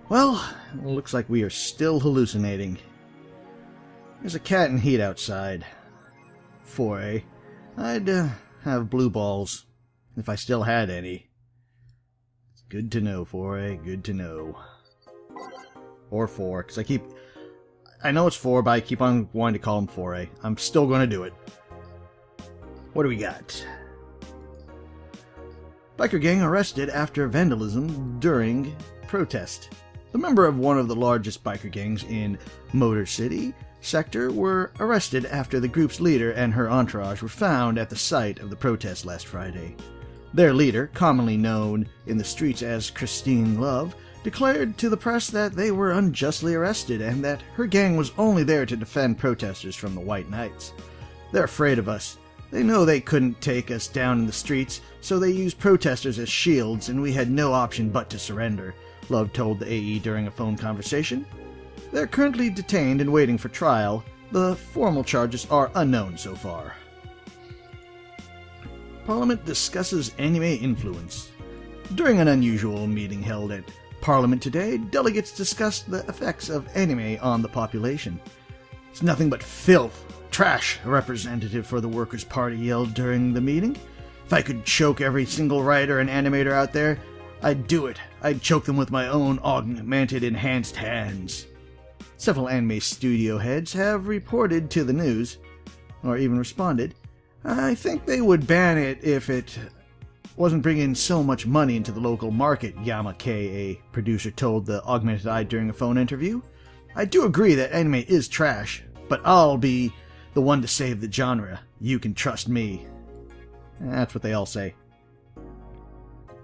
Well, it looks like we are still hallucinating. There's a cat in heat outside. 4A. I'd have blue balls, if I still had any. It's good to know, 4A, good to know. Or 4, because I know it's 4, but I keep on wanting to call him 4A. I'm still going to do it. What do we got? Biker gang arrested after vandalism during protest. The member of one of the largest biker gangs in Motor City sector were arrested after the group's leader and her entourage were found at the site of the protest last Friday. Their leader, commonly known in the streets as Christine Love, declared to the press that they were unjustly arrested and that her gang was only there to defend protesters from the White Knights. They're afraid of us. They know they couldn't take us down in the streets, so they used protesters as shields, and we had no option but to surrender, Love told the AE during a phone conversation. They're currently detained and waiting for trial. The formal charges are unknown so far. Parliament discusses anime influence. During an unusual meeting held at Parliament today, delegates discussed the effects of anime on the population. It's nothing but filth, trash, a representative for the Workers' Party yelled during the meeting. If I could choke every single writer and animator out there, I'd do it. I'd choke them with my own augmented enhanced hands. Several anime studio heads have reported to the news, or even responded. I think they would ban it if it wasn't bringing so much money into the local market, Yama K, a producer, told the Augmented Eye during a phone interview. I do agree that anime is trash, but I'll be the one to save the genre. You can trust me. That's what they all say.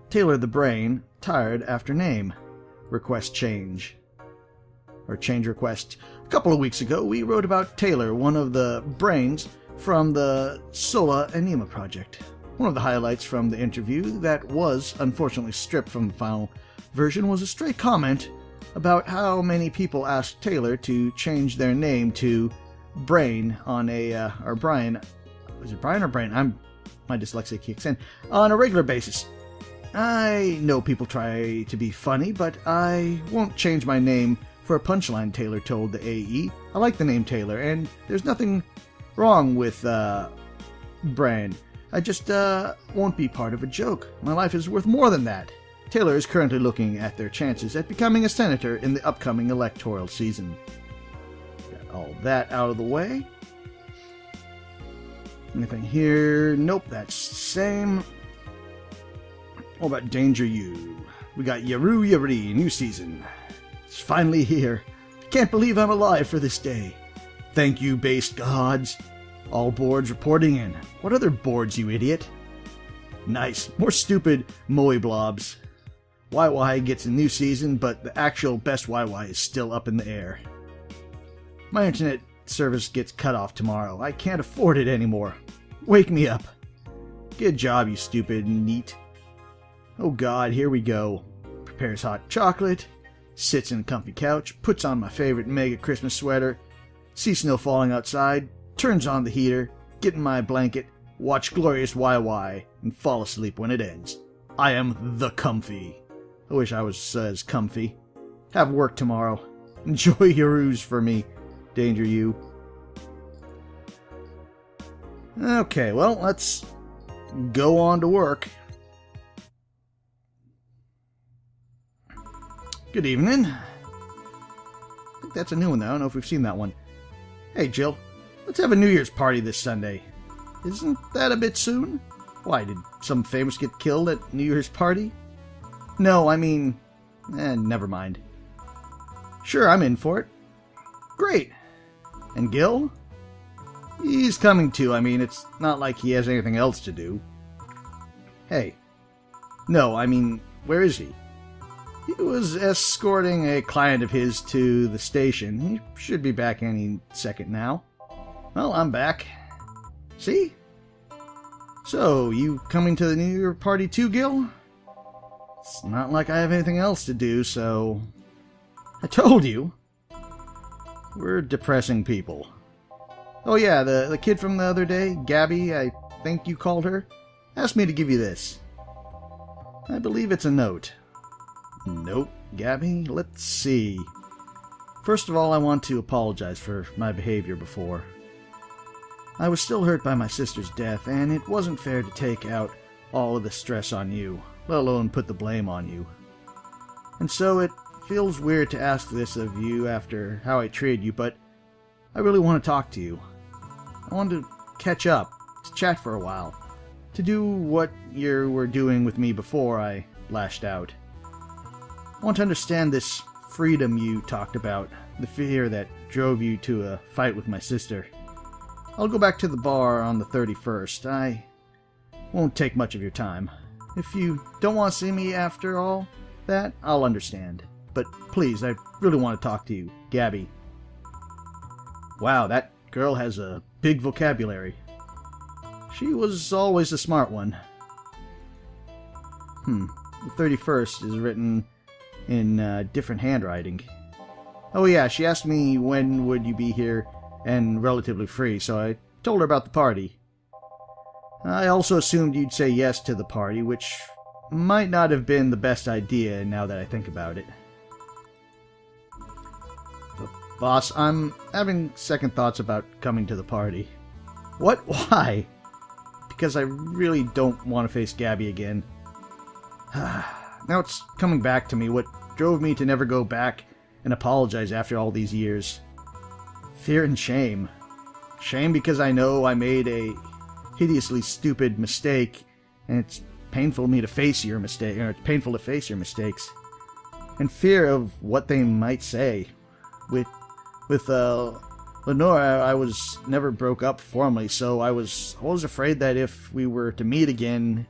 Taylor the Brain, tired after name. Request change. Or change request. A couple of weeks ago, we wrote about Taylor, one of the brains from the Sola Anima project. One of the highlights from the interview that was unfortunately stripped from the final version was a stray comment about how many people asked Taylor to change their name to Brain on a, or Brian, was it Brian or Brain? My dyslexia kicks in. On a regular basis. I know people try to be funny, but I won't change my name for a punchline, Taylor told the AE. I like the name Taylor, and there's nothing wrong with, Brian. I just, won't be part of a joke. My life is worth more than that. Taylor is currently looking at their chances at becoming a senator in the upcoming electoral season. Got all that out of the way. Anything here? Nope, that's the same. What about Danger You? We got Yaru Yari, new season. It's finally here. Can't believe I'm alive for this day. Thank you, base gods. All boards reporting in. What other boards, you idiot? Nice. More stupid Moe blobs. YY gets a new season, but the actual best YY is still up in the air. My internet service gets cut off tomorrow. I can't afford it anymore. Wake me up. Good job, you stupid neat. Oh god, here we go. Prepares hot chocolate, sits in a comfy couch, puts on my favorite mega Christmas sweater, sees snow falling outside, turns on the heater, get in my blanket, watch glorious YY, and fall asleep when it ends. I am the comfy. I wish I was as comfy. Have work tomorrow. Enjoy your ruse for me, Danger You. Okay, well, let's go on to work. Good evening. I think that's a new one, though. I don't know if we've seen that one. Hey, Jill. Let's have a New Year's party this Sunday. Isn't that a bit soon? Why, did some famous get killed at New Year's party? No, I mean... never mind. Sure, I'm in for it. Great. And Gil? He's coming too. I mean, it's not like he has anything else to do. Hey. No, I mean, where is he? He was escorting a client of his to the station. He should be back any second now. Well, I'm back. See? So, you coming to the New Year party too, Gil? It's not like I have anything else to do, so... I told you! We're depressing people. Oh yeah, the kid from the other day, Gabby, I think you called her, asked me to give you this. I believe it's a note. Nope, Gabby? Let's see. First of all, I want to apologize for my behavior before. I was still hurt by my sister's death, and it wasn't fair to take out all of the stress on you, let alone put the blame on you. And so it feels weird to ask this of you after how I treated you, but I really want to talk to you. I want to catch up, to chat for a while, to do what you were doing with me before I lashed out. I want to understand this freedom you talked about, the fear that drove you to a fight with my sister. I'll go back to the bar on the 31st. I won't take much of your time. If you don't want to see me after all that, I'll understand. But please, I really want to talk to you, Gabby. Wow, that girl has a big vocabulary. She was always the smart one. The 31st is written in different handwriting. Oh yeah, she asked me when would you be here and relatively free, so I told her about the party. I also assumed you'd say yes to the party, which might not have been the best idea now that I think about it. But boss, I'm having second thoughts about coming to the party. What? Why? Because I really don't want to face Gabby again. Now it's coming back to me, what drove me to never go back and apologize after all these years. Fear and shame. Shame because I know I made a hideously stupid mistake, and it's painful to face your mistakes. And fear of what they might say. With Lenora, I was never broke up formally, so I was always afraid that if we were to meet again,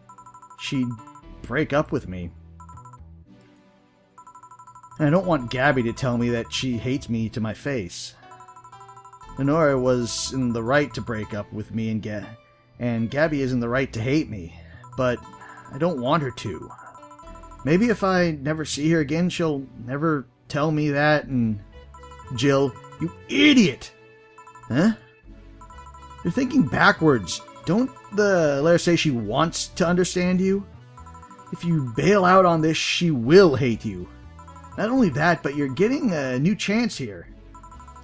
she'd break up with me. And I don't want Gabby to tell me that she hates me to my face. Lenora was in the right to break up with me, and Gabby is in the right to hate me, but I don't want her to. Maybe if I never see her again, she'll never tell me that, and... Jill, you idiot! Huh? You're thinking backwards. Don't the letter say she wants to understand you? If you bail out on this, she will hate you. Not only that, but you're getting a new chance here.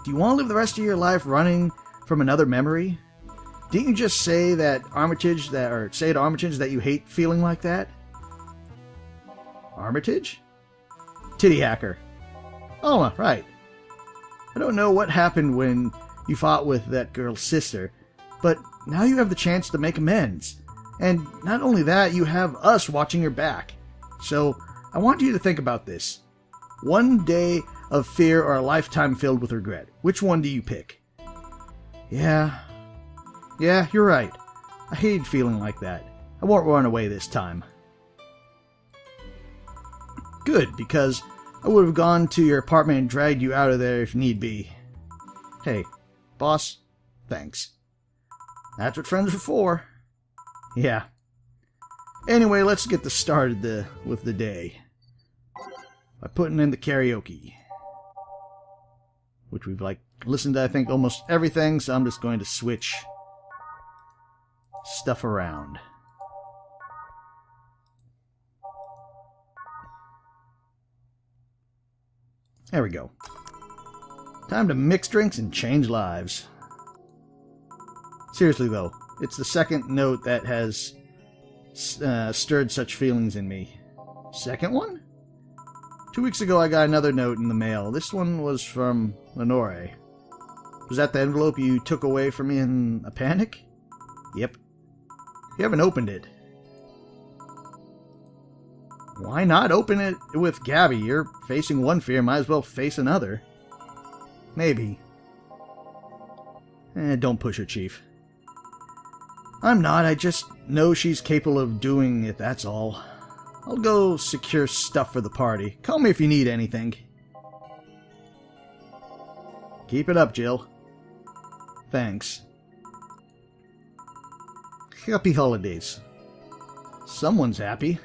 Do you want to live the rest of your life running from another memory? Didn't you just say that Armitage that you hate feeling like that? Armitage? Titty hacker. Oh, right. I don't know what happened when you fought with that girl's sister, but now you have the chance to make amends. And not only that, you have us watching your back. So, I want you to think about this. One day of fear or a lifetime filled with regret. Which one do you pick? Yeah, you're right. I hated feeling like that. I won't run away this time. Good, because I would have gone to your apartment and dragged you out of there if need be. Hey, boss, thanks. That's what friends are for. Yeah. Anyway, let's get started with the day. By putting in the karaoke. Which we've listened to, I think, almost everything, so I'm just going to switch stuff around. There we go. Time to mix drinks and change lives. Seriously though, it's the second note that has stirred such feelings in me. Second one? 2 weeks ago I got another note in the mail. This one was from Lenore. Was that the envelope you took away from me in a panic? Yep. You haven't opened it. Why not open it with Gabby? You're facing one fear, might as well face another. Maybe. Don't push her, Chief. I'm not, I just know she's capable of doing it, that's all. I'll go secure stuff for the party. Call me if you need anything. Keep it up, Jill. Thanks. Happy holidays. Someone's happy.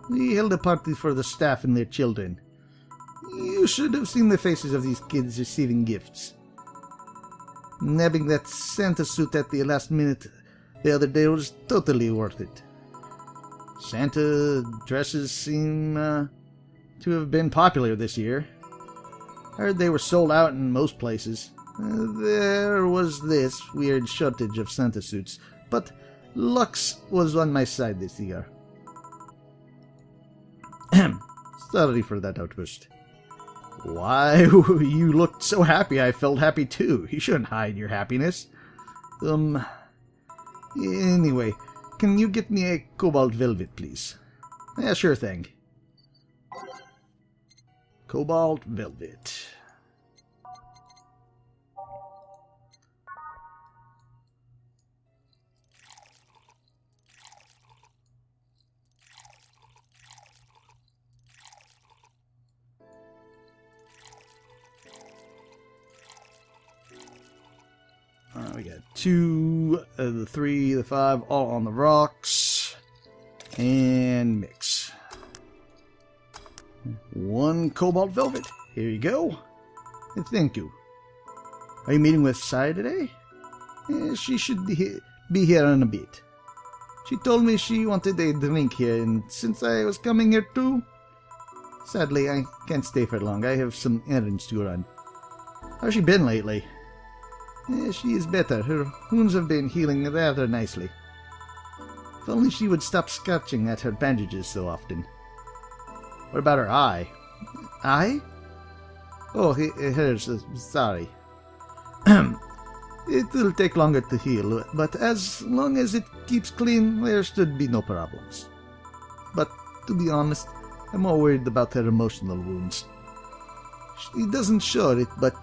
We held a party for the staff and their children. You should have seen the faces of these kids receiving gifts. Nabbing that Santa suit at the last minute the other day was totally worth it. Santa dresses seem to have been popular this year. I heard they were sold out in most places. There was this weird shortage of Santa suits, but Lux was on my side this year. Sorry for that outburst. Why, you looked so happy I felt happy too. You shouldn't hide your happiness. Anyway, can you get me a cobalt velvet, please? Yeah, sure thing. Cobalt velvet. We got 2, the 3, the 5, all on the rocks. And mix. 1 cobalt velvet. Here you go. And thank you. Are you meeting with Sai today? She should be here in a bit. She told me she wanted a drink here, and since I was coming here too, sadly I can't stay for long. I have some errands to run. How's she been lately? She is better. Her wounds have been healing rather nicely. If only she would stop scratching at her bandages so often. What about her eye? Eye? Oh, hers. Sorry. It will take longer to heal, but as long as it keeps clean, there should be no problems. But to be honest, I'm more worried about her emotional wounds. She doesn't show it, but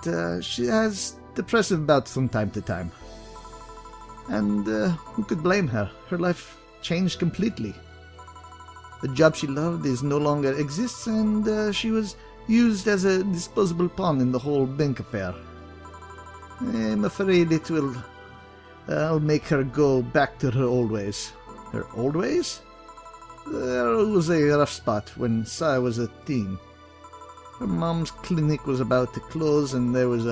she has depressive bouts from time to time. And who could blame her? Her life changed completely. The job she loved is no longer exists, and she was used as a disposable pawn in the whole bank affair. I'm afraid it will make her go back to her old ways. Her old ways? There was a rough spot when Sai was a teen. Her mom's clinic was about to close, and there was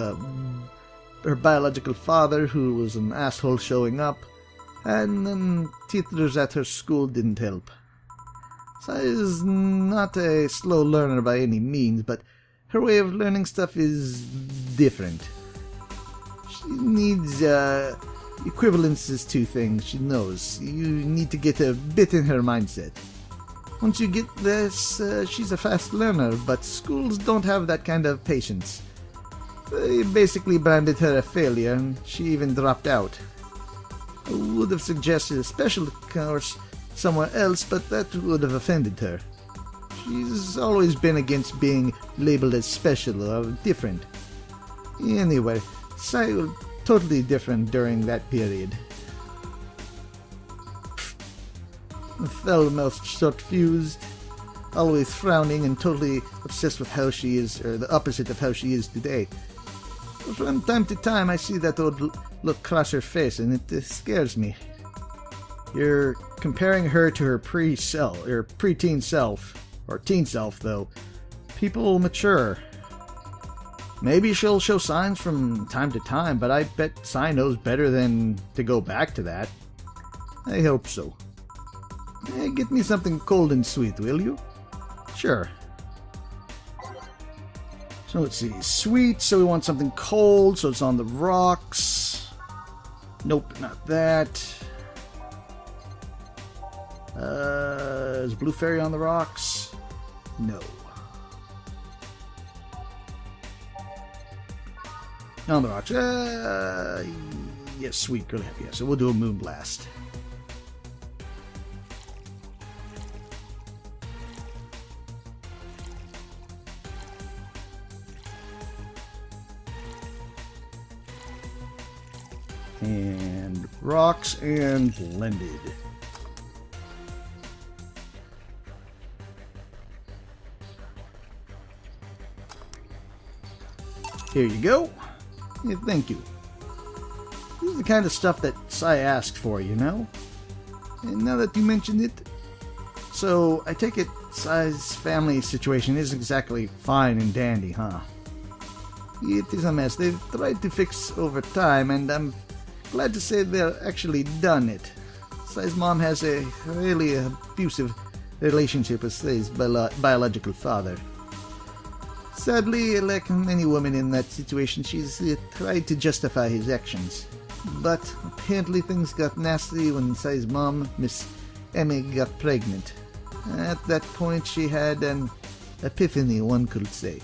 her biological father who was an asshole showing up, and then teachers at her school didn't help. Sai is not a slow learner by any means, but her way of learning stuff is different. She needs equivalences to things she knows. You need to get a bit in her mindset. Once you get this, she's a fast learner, but schools don't have that kind of patience. They basically branded her a failure, and she even dropped out. I would have suggested a special course somewhere else, but that would have offended her. She's always been against being labeled as special or different. Anyway, Sai was totally different during that period. Fell-mouthed, short-fused, always frowning and totally obsessed with how she is, or the opposite of how she is today. From time to time I see that old look cross her face, and it scares me. You're comparing her to her pre-teen self, or teen self though. People mature. Maybe she'll show signs from time to time, but I bet Sai knows better than to go back to that. I hope so. Get me something cold and sweet, will you? Sure. So let's see, sweet, so we want something cold, so it's on the rocks. Nope, not that. Is Blue Fairy on the rocks? No. On the rocks. Yes, sweet, girl happy. Yeah, so we'll do a Moon Blast. And rocks and blended. Here you go. Yeah, thank you. This is the kind of stuff that Sai asked for, you know? And now that you mentioned it, so I take it Sai's family situation is exactly fine and dandy, huh? It is a mess. They've tried to fix over time, and I'm glad to say they're actually done it. Sai's mom has a really abusive relationship with Sai's biological father. Sadly, like many women in that situation, she's tried to justify his actions. But apparently things got nasty when Sai's mom, Miss Emmy, got pregnant. At that point, she had an epiphany, one could say.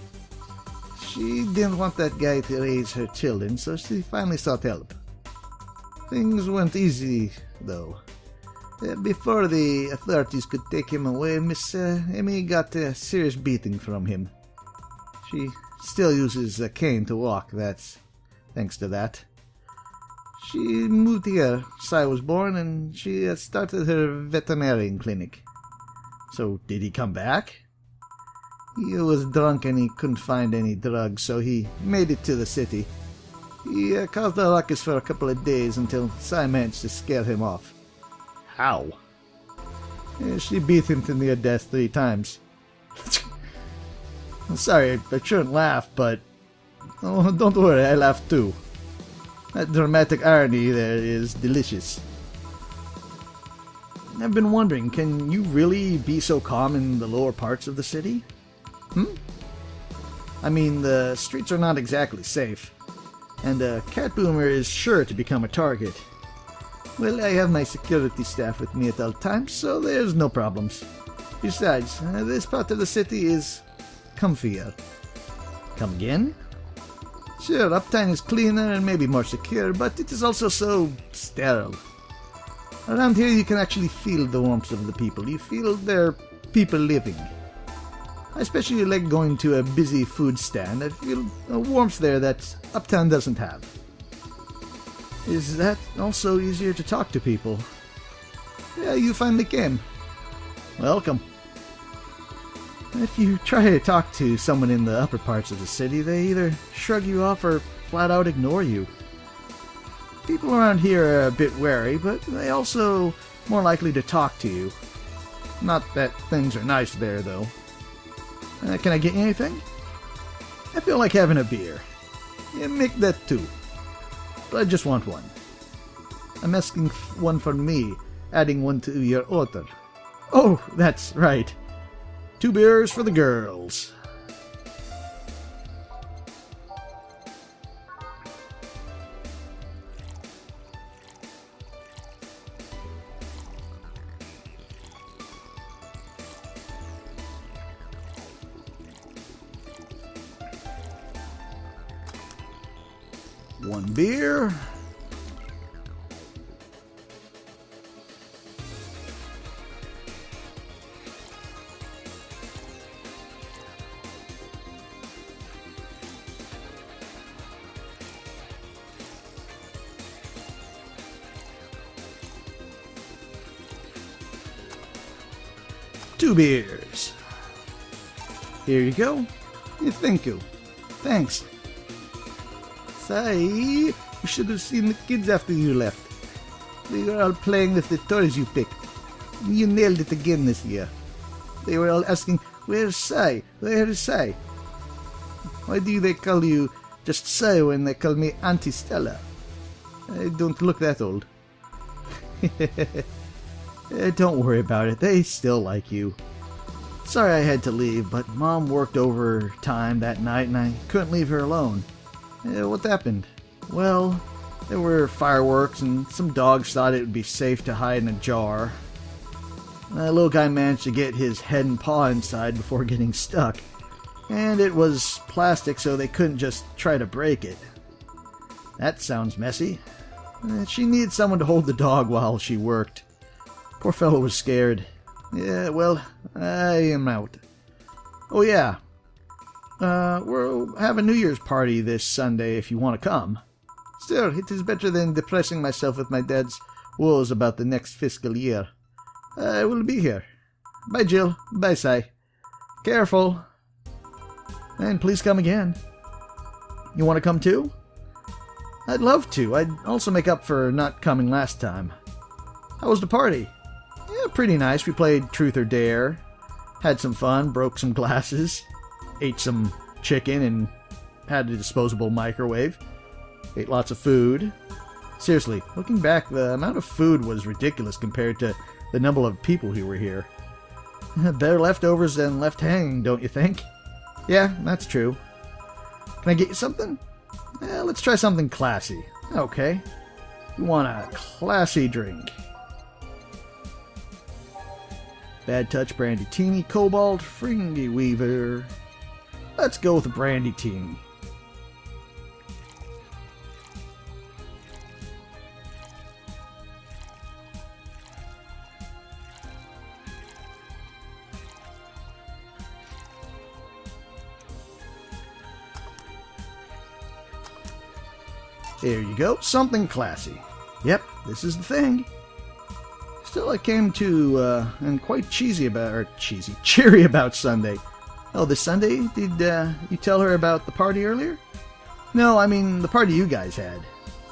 She didn't want that guy to raise her children, so she finally sought help. Things went easy, though. Before the authorities could take him away, Miss Emmy got a serious beating from him. She still uses a cane to walk, that's thanks to that. She moved here, Sai was born, and she started her veterinarian clinic. So, did he come back? He was drunk and he couldn't find any drugs, so he made it to the city. He caused a ruckus for a couple of days until Sai managed to scare him off. How? She beat him to near death 3 times. I'm sorry, I shouldn't laugh, but... Oh, don't worry, I laughed too. That dramatic irony there is delicious. I've been wondering, can you really be so calm in the lower parts of the city? I mean, the streets are not exactly safe, and a cat boomer is sure to become a target. Well, I have my security staff with me at all times, so there's no problems. Besides, this part of the city is comfier. Come again? Sure, Uptown is cleaner and maybe more secure, but it is also so sterile. Around here you can actually feel the warmth of the people. You feel they're people living. I especially like going to a busy food stand. I feel a warmth there that Uptown doesn't have. Is that also easier to talk to people? Yeah, you finally came. Welcome. If you try to talk to someone in the upper parts of the city, they either shrug you off or flat out ignore you. People around here are a bit wary, but they also more likely to talk to you. Not that things are nice there, though. Can I get you anything? I feel like having a beer. Yeah, make that 2. But I just want one. I'm asking one for me, adding one to your order. Oh, that's right. 2 beers for the girls. One beer. Two beers. Here you go. Thank you. Thanks. Say, you should have seen the kids after you left. They were all playing with the toys you picked. You nailed it again this year. They were all asking, where's Sai? Where's Sai? Why do they call you just Sai when they call me Auntie Stella? I don't look that old. Don't worry about it. They still like you. Sorry I had to leave, but Mom worked overtime that night and I couldn't leave her alone. What happened? Well, there were fireworks and some dogs thought it would be safe to hide in a jar. The little guy managed to get his head and paw inside before getting stuck. And it was plastic, so they couldn't just try to break it. That sounds messy. She needed someone to hold the dog while she worked. Poor fellow was scared. Yeah, well, I am out. Oh yeah. We'll have a New Year's party this Sunday if you want to come. Still, it is better than depressing myself with my dad's woes about the next fiscal year. I will be here. Bye, Jill. Bye, Sai. Careful. And please come again. You want to come too? I'd love to. I'd also make up for not coming last time. How was the party? Yeah, pretty nice. We played Truth or Dare. Had some fun, broke some glasses. Ate some chicken and had a disposable microwave. Ate lots of food. Seriously, looking back, the amount of food was ridiculous compared to the number of people who were here. Better leftovers than left hanging, don't you think? Yeah, that's true. Can I get you something? Let's try something classy. Okay. You want a classy drink. Bad Touch Brandy Teeny, Cobalt, Fringy Weaver. Let's go with a Brandy Teeny. There you go, something classy. Yep, this is the thing. Still, I came to, and quite cheery about Sunday. Oh, this Sunday? Did, you tell her about the party earlier? No, I mean, the party you guys had.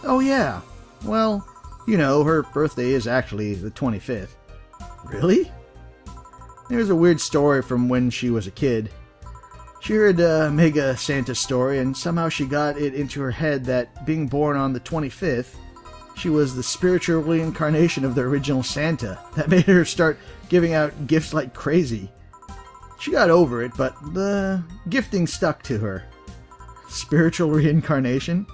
Oh, yeah. Well, you know, her birthday is actually the 25th. Really? There's a weird story from when she was a kid. She heard Mega Santa's story, and somehow she got it into her head that being born on the 25th, she was the spiritual reincarnation of the original Santa. That made her start giving out gifts like crazy. She got over it, but the gifting stuck to her. Spiritual reincarnation?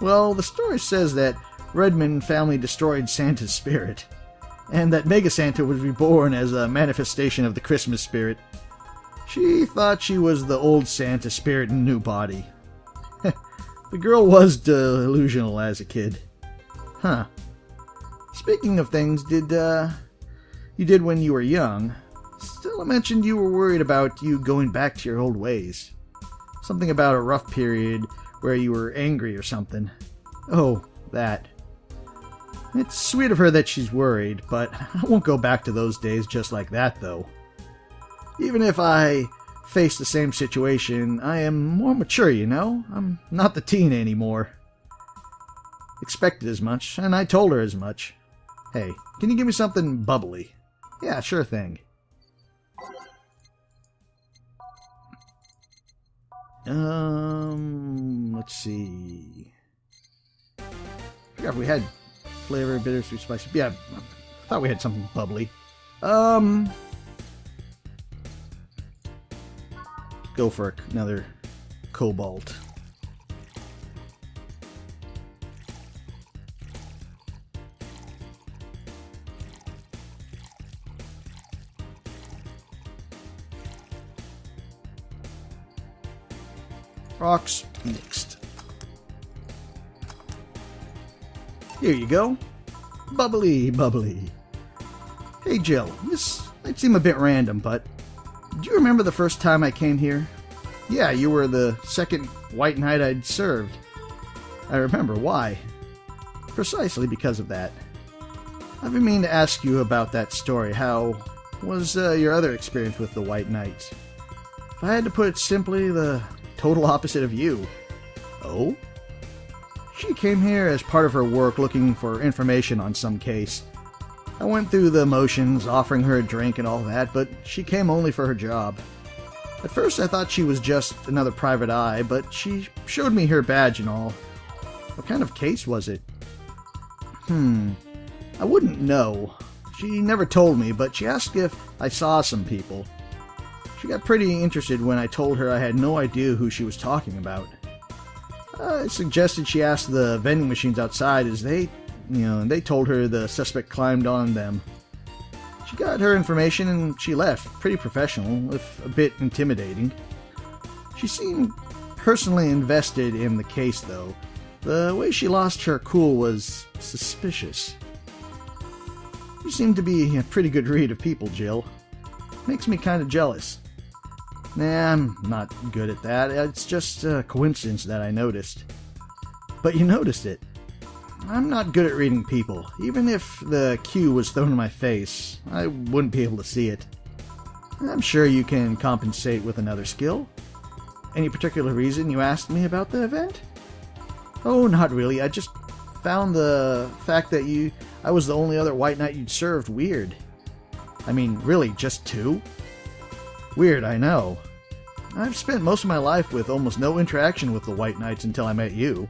Well, the story says that Redmond family destroyed Santa's spirit, and that Mega Santa was reborn as a manifestation of the Christmas spirit. She thought she was the old Santa spirit in a new body. The girl was delusional as a kid. Huh. Speaking of things you did when you were young, Stella mentioned you were worried about you going back to your old ways. Something about a rough period where you were angry or something. Oh, that. It's sweet of her that she's worried, but I won't go back to those days just like that, though. Even if I face the same situation, I am more mature, you know? I'm not the teen anymore. Expected as much, and I told her as much. Hey, can you give me something bubbly? Yeah, sure thing. Let's see. I forgot if we had flavor, bittersweet, spicy. Yeah, I thought we had something bubbly. Go for another Cobalt. Rocks mixed. Here you go. Bubbly, bubbly. Hey Jill, this might seem a bit random, but do you remember the first time I came here? Yeah, you were the second white knight I'd served. I remember. Why? Precisely because of that. I've been meaning to ask you about that story. How was your other experience with the white knights? If I had to put it simply, the total opposite of you. Oh? She came here as part of her work looking for information on some case. I went through the motions, offering her a drink and all that, but she came only for her job. At first I thought she was just another private eye, but she showed me her badge and all. What kind of case was it? I wouldn't know. She never told me, but she asked if I saw some people. She got pretty interested when I told her I had no idea who she was talking about. I suggested she ask the vending machines outside as they told her the suspect climbed on them. She got her information and she left, pretty professional, if a bit intimidating. She seemed personally invested in the case, though. The way she lost her cool was suspicious. You seem to be a pretty good read of people, Jill. Makes me kind of jealous. Nah, I'm not good at that. It's just a coincidence that I noticed. But you noticed it. I'm not good at reading people. Even if the cue was thrown in my face, I wouldn't be able to see it. I'm sure you can compensate with another skill. Any particular reason you asked me about the event? Oh, not really. I just found the fact that I was the only other white knight you'd served weird. I mean, really, just two? Weird, I know. I've spent most of my life with almost no interaction with the white knights until I met you.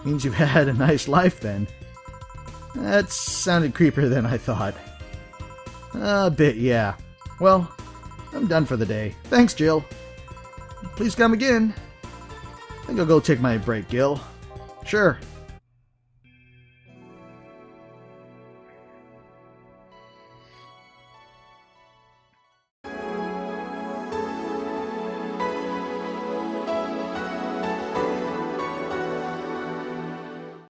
Means you've had a nice life, then. That sounded creepier than I thought. A bit, yeah. Well, I'm done for the day. Thanks, Jill. Please come again. I think I'll go take my break, Gil. Sure.